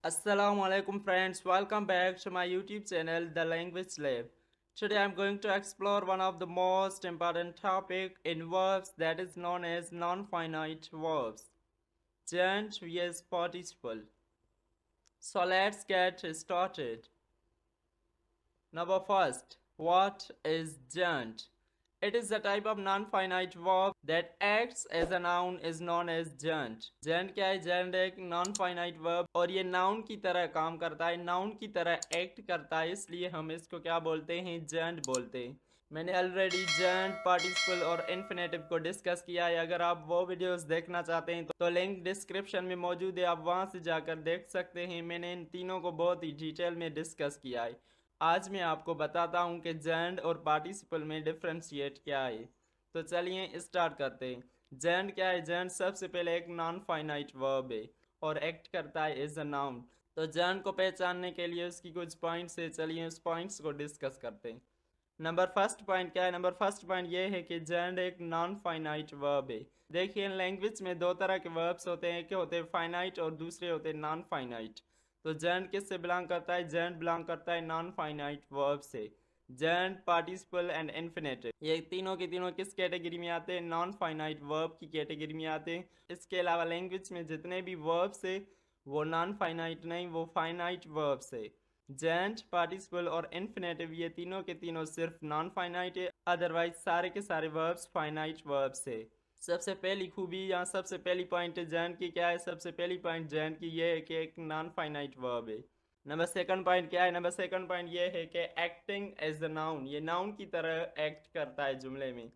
Assalamu alaikum friends, welcome back to my YouTube channel The Language Lab. Today I am going to explore one of the most important topic in verbs that is known as non-finite verbs. Gerund vs participle. So let's get started. Number first, what is gerund? It is a type of non-finite verb that acts as a noun is known as gerund. Gerund क्या है? Gerund एक non-finite verb और ये noun की तरह काम करता है, noun की तरह act करता है, इसलिए हम इसको क्या बोलते हैं? gerund बोलते हैं। मैंने ऑलरेडी gerund, participle और infinitive को डिस्कस किया है। अगर आप वो वीडियोस देखना चाहते हैं तो लिंक डिस्क्रिप्शन में मौजूद है, आप वहां से जाकर देख सकते हैं। मैंने इन तीनों को बहुत ही डिटेल में डिस्कस किया है। आज मैं आपको बताता हूँ कि gerund और participle में डिफ्रेंशिएट क्या है। तो चलिए स्टार्ट करते हैं। gerund क्या है? gerund सबसे पहले एक नॉन फाइनाइट वर्ब है और एक्ट करता है एज अ नाउन। तो gerund को पहचानने के लिए उसकी कुछ पॉइंट्स है, चलिए उस पॉइंट्स को डिस्कस करते हैं। नंबर फर्स्ट पॉइंट क्या है? नंबर फर्स्ट पॉइंट ये है कि gerund एक नॉन फाइनाइट वर्ब है। देखिए लैंग्वेज में दो तरह के वर्ब्स होते हैं, एक होते हैं फाइनाइट और दूसरे होते हैं नॉन फाइनाइट। तो gerund किससे बिलोंग करता है? gerund बिलोंग करता है नॉन फाइनाइट वर्ब से। gerund, पार्टिसिपल एंड इन्फिनेटिव ये तीनों के तीनों किस कैटेगरी में आते हैं? नॉन फाइनाइट वर्ब की कैटेगरी में आते हैं। इसके अलावा लैंग्वेज में जितने भी वर्ब्स है वो नॉन फाइनाइट नहीं, वो फाइनाइट वर्ब्स है। gerund, पार्टिसिपल और इन्फिनेटिव ये तीनों के तीनों सिर्फ नॉन फाइनाइट है, अदरवाइज सारे के सारे वर्ब्स फाइनाइट वर्ब्स है। सबसे पहली खूबी या सबसे पहली पॉइंट gerund की क्या है? सबसे पहली पॉइंट gerund की ये है कि एक नॉन फाइनाइट वर्ब है। नंबर सेकंड पॉइंट क्या है? नंबर सेकंड पॉइंट ये है कि एक्टिंग एज अ नाउन, ये नाउन की तरह एक्ट करता है जुमले में।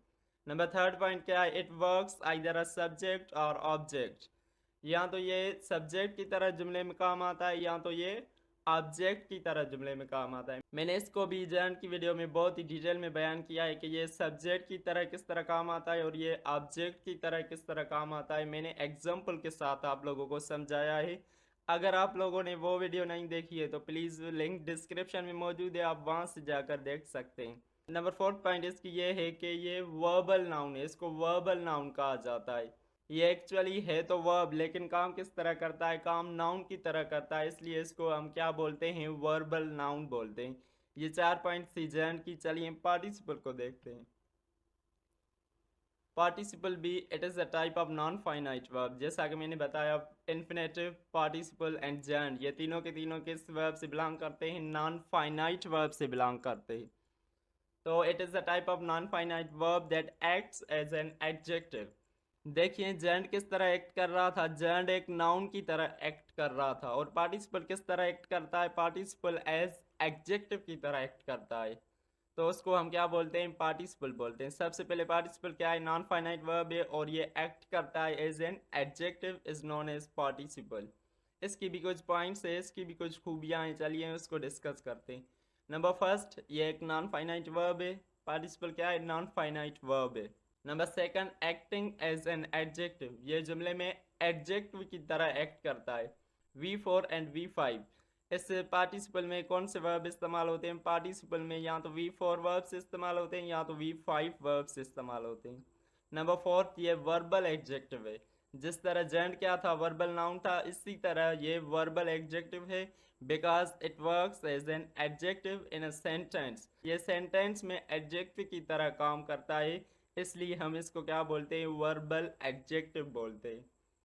नंबर थर्ड पॉइंट क्या है? It works either a subject और ऑब्जेक्ट, या तो ये सब्जेक्ट की तरह जुमले में काम आता है या तो ये ऑब्जेक्ट की तरह जुमले में काम आता है। मैंने इसको भी gerund की वीडियो में बहुत ही डिटेल में बयान किया है कि ये सब्जेक्ट की तरह किस तरह काम आता है और ये ऑब्जेक्ट की तरह किस तरह काम आता है। मैंने एग्जाम्पल के साथ आप लोगों को समझाया है। अगर आप लोगों ने वो वीडियो नहीं देखी है तो प्लीज़ लिंक डिस्क्रिप्शन में मौजूद है, आप वहाँ से जाकर देख सकते हैं। नंबर फोर्थ पॉइंट इसकी ये है कि ये वर्बल नाउन है, इसको वर्बल नाउन कहा जाता है। ये एक्चुअली है तो वर्ब, लेकिन काम किस तरह करता है? काम नाउन की तरह करता है, इसलिए इसको हम क्या बोलते हैं? वर्बल नाउन बोलते हैं। ये चार पॉइंट थी gerund की। चलिए पार्टिसिपल को देखते हैं। पार्टिसिपल भी it is a type of non finite verb. जैसा कि मैंने बताया, इन्फिनेटिव, पार्टिसिपल एंड gerund ये तीनों के तीनों किस वर्ब से बिलोंग करते हैं? नॉन फाइनाइट वर्ब से बिलोंग करते हैं। तो it is a type of non finite verb that acts as an adjective. देखिए gerund किस तरह एक्ट कर रहा था? gerund एक नाउन की तरह एक्ट कर रहा था। और पार्टिसिपल किस तरह एक्ट करता है? पार्टिसिपल एज एडजेक्टिव की तरह एक्ट करता है। तो उसको हम क्या बोलते हैं? पार्टिसिपल बोलते हैं। सबसे पहले पार्टिसिपल क्या है? नॉन फाइनाइट वर्ब है और ये एक्ट करता है as an adjective, is known as participle. इसकी भी कुछ पॉइंट्स है, इसकी भी कुछ खूबियाँ हैं, चलिए उसको डिस्कस करते हैं। नंबर फर्स्ट, ये एक नॉन फाइनाइट वर्ब है। पार्टिसिपल क्या है? नॉन फाइनाइट वर्ब है। Number second, acting as an adjective, ये जुमले में एडजेक्टिव की तरह एक्ट करता है। V4 एंड V5 इस पार्टिसिपल में कौन से वर्ब इस्तेमाल होते हैं? पार्टिसिपल में या तो V4 वर्ब्स इस्तेमाल होते हैं या तो V5 वर्ब्स इस्तेमाल होते हैं। नंबर फोर्थ, ये वर्बल एडजेक्टिव है। जिस तरह gerund क्या था? वर्बल नाउन था, इसी तरह ये वर्बल एडजेक्टिव है। Because it works as an adjective in a sentence, ये सेंटेंस में एडजेक्टिव की तरह काम करता है, इसलिए हम इसको क्या बोलते हैं? वर्बल एडजेक्टिव बोलते हैं।